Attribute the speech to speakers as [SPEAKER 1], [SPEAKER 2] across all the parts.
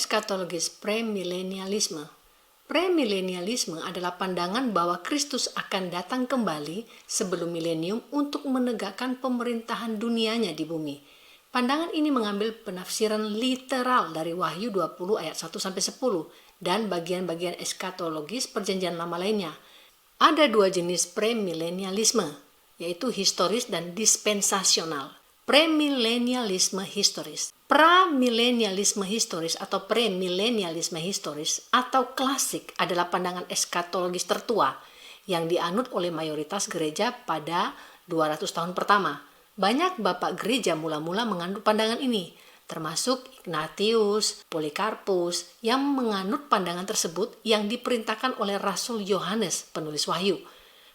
[SPEAKER 1] eskatologis premilenialisme. Premilenialisme adalah pandangan bahwa Kristus akan datang kembali sebelum milenium untuk menegakkan pemerintahan dunianya di bumi. Pandangan ini mengambil penafsiran literal dari Wahyu 20 ayat 1-10 dan bagian-bagian eskatologis perjanjian lama lainnya. Ada dua jenis premilenialisme, yaitu historis dan dispensasional. Premilenialisme historis. Pramilenialisme historis atau premilenialisme historis atau klasik adalah pandangan eskatologis tertua yang dianut oleh mayoritas gereja pada 200 tahun pertama. Banyak bapak gereja mula-mula menganut pandangan ini, termasuk Ignatius, Polikarpus yang menganut pandangan tersebut yang diperintahkan oleh Rasul Yohanes, penulis Wahyu.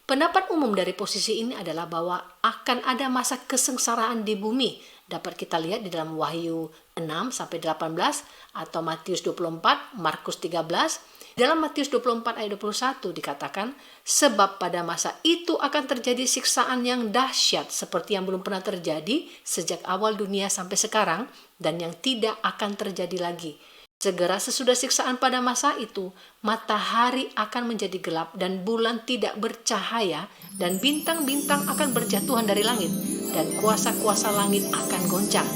[SPEAKER 1] Pendapat umum dari posisi ini adalah bahwa akan ada masa kesengsaraan di bumi. Dapat kita lihat di dalam Wahyu 6-18 atau Matius 24, Markus 13. Dalam Matius 24 ayat 21 dikatakan, sebab pada masa itu akan terjadi siksaan yang dahsyat seperti yang belum pernah terjadi sejak awal dunia sampai sekarang dan yang tidak akan terjadi lagi. Segera sesudah siksaan pada masa itu, matahari akan menjadi gelap dan bulan tidak bercahaya dan bintang-bintang akan berjatuhan dari langit dan kuasa-kuasa langit akan goncang.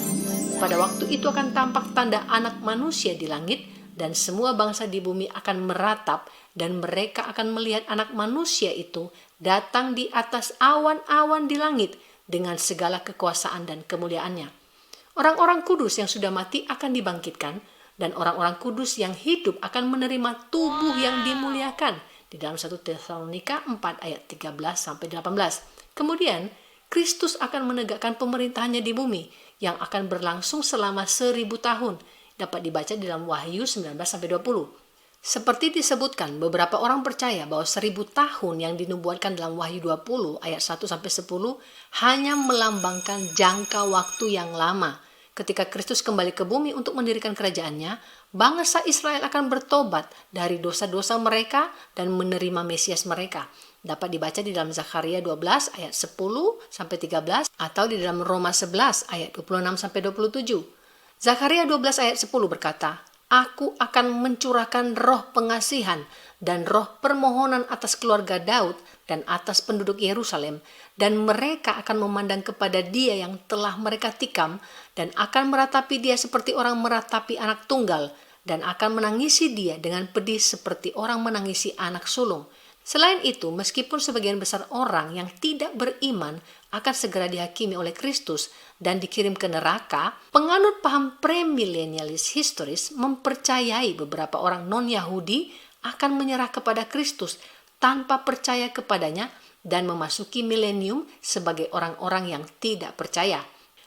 [SPEAKER 1] Pada waktu itu akan tampak tanda anak manusia di langit dan semua bangsa di bumi akan meratap dan mereka akan melihat anak manusia itu datang di atas awan-awan di langit dengan segala kekuasaan dan kemuliaannya. Orang-orang kudus yang sudah mati akan dibangkitkan dan orang-orang kudus yang hidup akan menerima tubuh yang dimuliakan di dalam 1 Tesalonika 4 ayat 13-18. Kemudian Kristus akan menegakkan pemerintahannya di bumi yang akan berlangsung selama 1000 tahun. Dapat dibaca di dalam Wahyu 19-20. Seperti disebutkan, beberapa orang percaya bahwa 1000 tahun yang dinubuatkan dalam Wahyu 20 ayat 1-10 hanya melambangkan jangka waktu yang lama. Ketika Kristus kembali ke bumi untuk mendirikan kerajaannya, bangsa Israel akan bertobat dari dosa-dosa mereka dan menerima Mesias mereka. Dapat dibaca di dalam Zakaria 12 ayat 10-13 atau di dalam Roma 11 ayat 26-27. Zakaria 12 ayat 10 berkata, Aku akan mencurahkan roh pengasihan dan roh permohonan atas keluarga Daud dan atas penduduk Yerusalem, dan mereka akan memandang kepada dia yang telah mereka tikam, dan akan meratapi dia seperti orang meratapi anak tunggal, dan akan menangisi dia dengan pedih seperti orang menangisi anak sulung. Selain itu, meskipun sebagian besar orang yang tidak beriman akan segera dihakimi oleh Kristus dan dikirim ke neraka, penganut paham premilenialis historis mempercayai beberapa orang non-Yahudi akan menyerah kepada Kristus tanpa percaya kepadanya dan memasuki milenium sebagai orang-orang yang tidak percaya.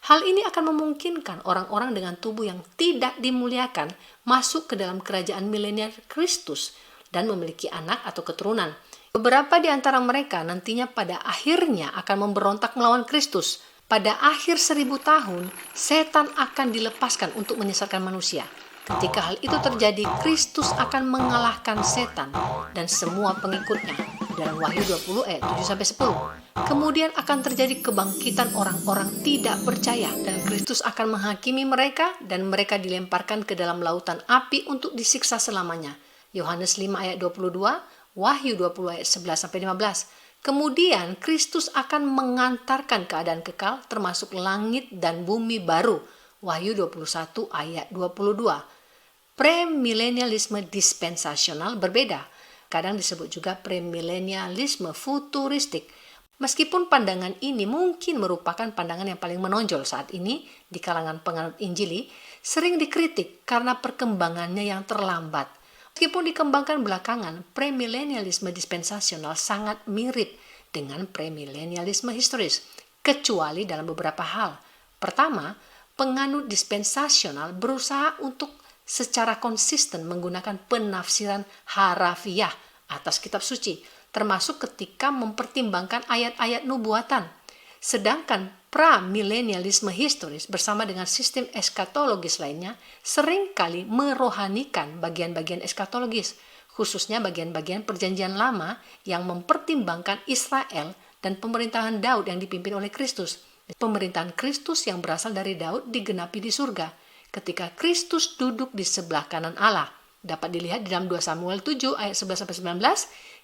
[SPEAKER 1] Hal ini akan memungkinkan orang-orang dengan tubuh yang tidak dimuliakan masuk ke dalam kerajaan milenial Kristus dan memiliki anak atau keturunan. Beberapa di antara mereka nantinya pada akhirnya akan memberontak melawan Kristus. Pada akhir 1000 tahun, setan akan dilepaskan untuk menyesatkan manusia. Ketika hal itu terjadi, Kristus akan mengalahkan setan dan semua pengikutnya. Dalam Wahyu 20 ayat 7-10. Kemudian akan terjadi kebangkitan orang-orang tidak percaya dan Kristus akan menghakimi mereka dan mereka dilemparkan ke dalam lautan api untuk disiksa selamanya. Yohanes 5 ayat 22, Wahyu 20 ayat 11-15. Kemudian Kristus akan mengantarkan keadaan kekal termasuk langit dan bumi baru. Wahyu 21 ayat 22. Premilenialisme dispensasional berbeda. Kadang disebut juga premilenialisme futuristik. Meskipun pandangan ini mungkin merupakan pandangan yang paling menonjol saat ini di kalangan penganut Injili, sering dikritik karena perkembangannya yang terlambat. Meskipun dikembangkan belakangan, premilenialisme dispensasional sangat mirip dengan premilenialisme historis, kecuali dalam beberapa hal. Pertama, penganut dispensasional berusaha untuk secara konsisten menggunakan penafsiran harafiah atas kitab suci, termasuk ketika mempertimbangkan ayat-ayat nubuatan. Sedangkan pramilenialisme historis bersama dengan sistem eskatologis lainnya seringkali merohanikan bagian-bagian eskatologis, khususnya bagian-bagian perjanjian lama yang mempertimbangkan Israel dan pemerintahan Daud yang dipimpin oleh Kristus. Pemerintahan Kristus yang berasal dari Daud digenapi di surga. ketika Kristus duduk di sebelah kanan Allah. Dapat dilihat di dalam 2 Samuel 7 ayat 11-19,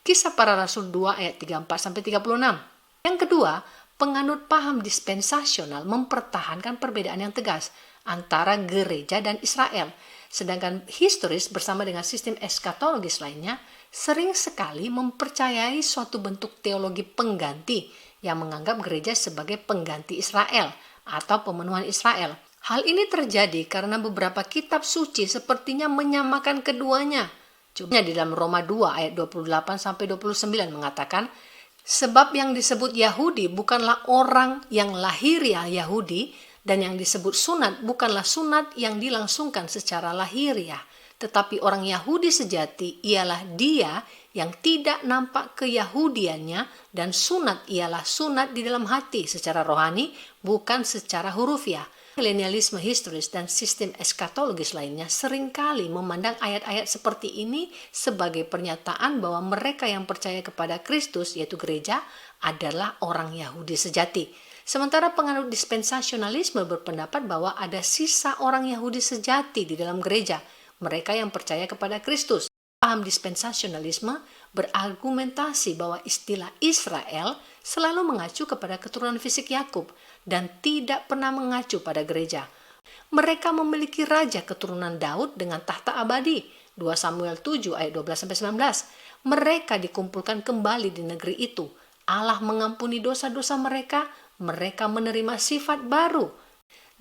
[SPEAKER 1] Kisah Para Rasul 2 ayat 34-36. Yang kedua, penganut paham dispensasional mempertahankan perbedaan yang tegas antara gereja dan Israel. Sedangkan historis bersama dengan sistem eskatologis lainnya sering sekali mempercayai suatu bentuk teologi pengganti yang menganggap gereja sebagai pengganti Israel atau pemenuhan Israel. Hal ini terjadi karena beberapa kitab suci sepertinya menyamakan keduanya. Contohnya di dalam Roma 2 ayat 28-29 mengatakan, sebab yang disebut Yahudi bukanlah orang yang lahiriah Yahudi, dan yang disebut sunat bukanlah sunat yang dilangsungkan secara lahiriah, tetapi orang Yahudi sejati ialah dia yang tidak nampak keyahudiannya, dan sunat ialah sunat di dalam hati secara rohani, bukan secara hurufiah. Milenialisme historis dan sistem eskatologis lainnya seringkali memandang ayat-ayat seperti ini sebagai pernyataan bahwa mereka yang percaya kepada Kristus, yaitu gereja, adalah orang Yahudi sejati. Sementara penganut dispensasionalisme berpendapat bahwa ada sisa orang Yahudi sejati di dalam gereja, mereka yang percaya kepada Kristus. Paham dispensasionalisme berargumentasi bahwa istilah Israel selalu mengacu kepada keturunan fisik Yakub dan tidak pernah mengacu pada gereja. Mereka memiliki raja keturunan Daud dengan tahta abadi. 2 Samuel 7 ayat 12-19. Mereka dikumpulkan kembali di negeri itu. Allah mengampuni dosa-dosa mereka, mereka menerima sifat baru.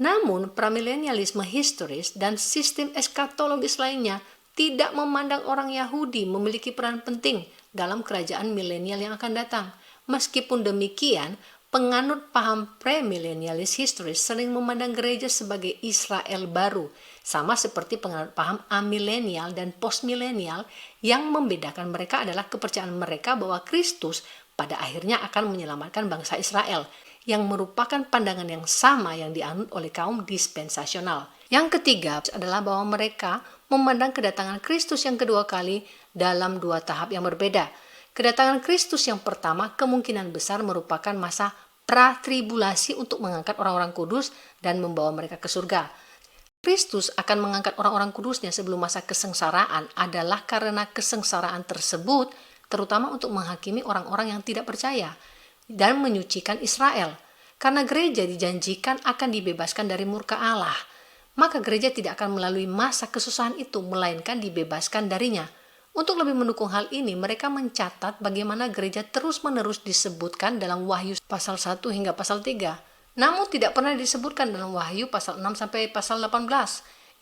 [SPEAKER 1] Namun, premilenialisme historis dan sistem eskatologis lainnya tidak memandang orang Yahudi memiliki peran penting dalam kerajaan milenial yang akan datang. Meskipun demikian, penganut paham premilenialis historis sering memandang gereja sebagai Israel baru, sama seperti penganut paham amilenial dan postmilenial. Yang membedakan mereka adalah kepercayaan mereka bahwa Kristus pada akhirnya akan menyelamatkan bangsa Israel, yang merupakan pandangan yang sama yang dianut oleh kaum dispensasional. Yang ketiga adalah bahwa mereka memandang kedatangan Kristus yang kedua kali dalam dua tahap yang berbeda. Kedatangan Kristus yang pertama kemungkinan besar merupakan masa pra-tribulasi untuk mengangkat orang-orang kudus dan membawa mereka ke surga. Kristus akan mengangkat orang-orang kudusnya sebelum masa kesengsaraan adalah karena kesengsaraan tersebut terutama untuk menghakimi orang-orang yang tidak percaya dan menyucikan Israel. Karena gereja dijanjikan akan dibebaskan dari murka Allah, maka gereja tidak akan melalui masa kesusahan itu, melainkan dibebaskan darinya. Untuk lebih mendukung hal ini, mereka mencatat bagaimana gereja terus-menerus disebutkan dalam Wahyu pasal 1 hingga pasal 3. Namun tidak pernah disebutkan dalam Wahyu pasal 6 sampai pasal 18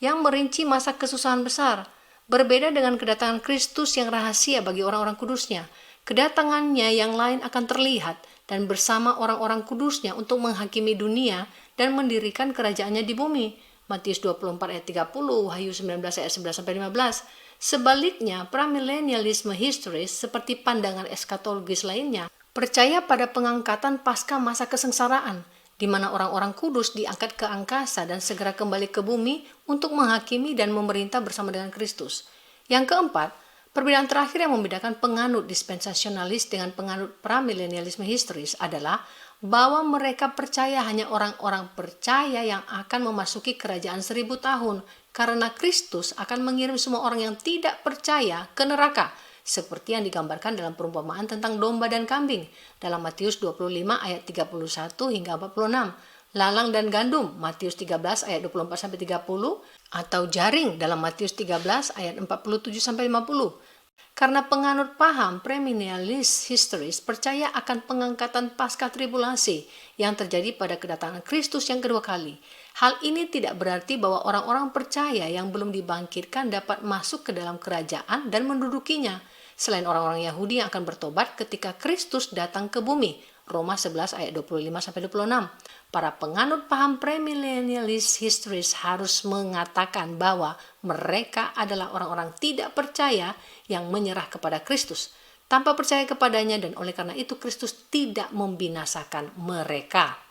[SPEAKER 1] yang merinci masa kesusahan besar. Berbeda dengan kedatangan Kristus yang rahasia bagi orang-orang kudusnya, kedatangannya yang lain akan terlihat dan bersama orang-orang kudusnya untuk menghakimi dunia dan mendirikan kerajaannya di bumi. Matius 24 ayat 30, Wahyu 19 ayat 11-15. Sebaliknya, premilenialisme historis seperti pandangan eskatologis lainnya percaya pada pengangkatan pasca masa kesengsaraan, di mana orang-orang kudus diangkat ke angkasa dan segera kembali ke bumi untuk menghakimi dan memerintah bersama dengan Kristus. Yang keempat, perbedaan terakhir yang membedakan penganut dispensasionalis dengan penganut premilenialisme historis adalah bahwa mereka percaya hanya orang-orang percaya yang akan memasuki kerajaan 1000 tahun, karena Kristus akan mengirim semua orang yang tidak percaya ke neraka, seperti yang digambarkan dalam perumpamaan tentang domba dan kambing dalam Matius 25 ayat 31 hingga 46, lalang dan gandum Matius 13 ayat 24-30, atau jaring dalam Matius 13 ayat 47-50. Karena penganut paham premilenialis historis percaya akan pengangkatan pasca tribulasi yang terjadi pada kedatangan Kristus yang kedua kali. Hal ini tidak berarti bahwa orang-orang percaya yang belum dibangkitkan dapat masuk ke dalam kerajaan dan mendudukinya, selain orang-orang Yahudi yang akan bertobat ketika Kristus datang ke bumi. Roma 11 ayat 25-26. Para penganut paham premilenialis historis harus mengatakan bahwa mereka adalah orang-orang tidak percaya yang menyerah kepada Kristus tanpa percaya kepadanya, dan oleh karena itu Kristus tidak membinasakan mereka.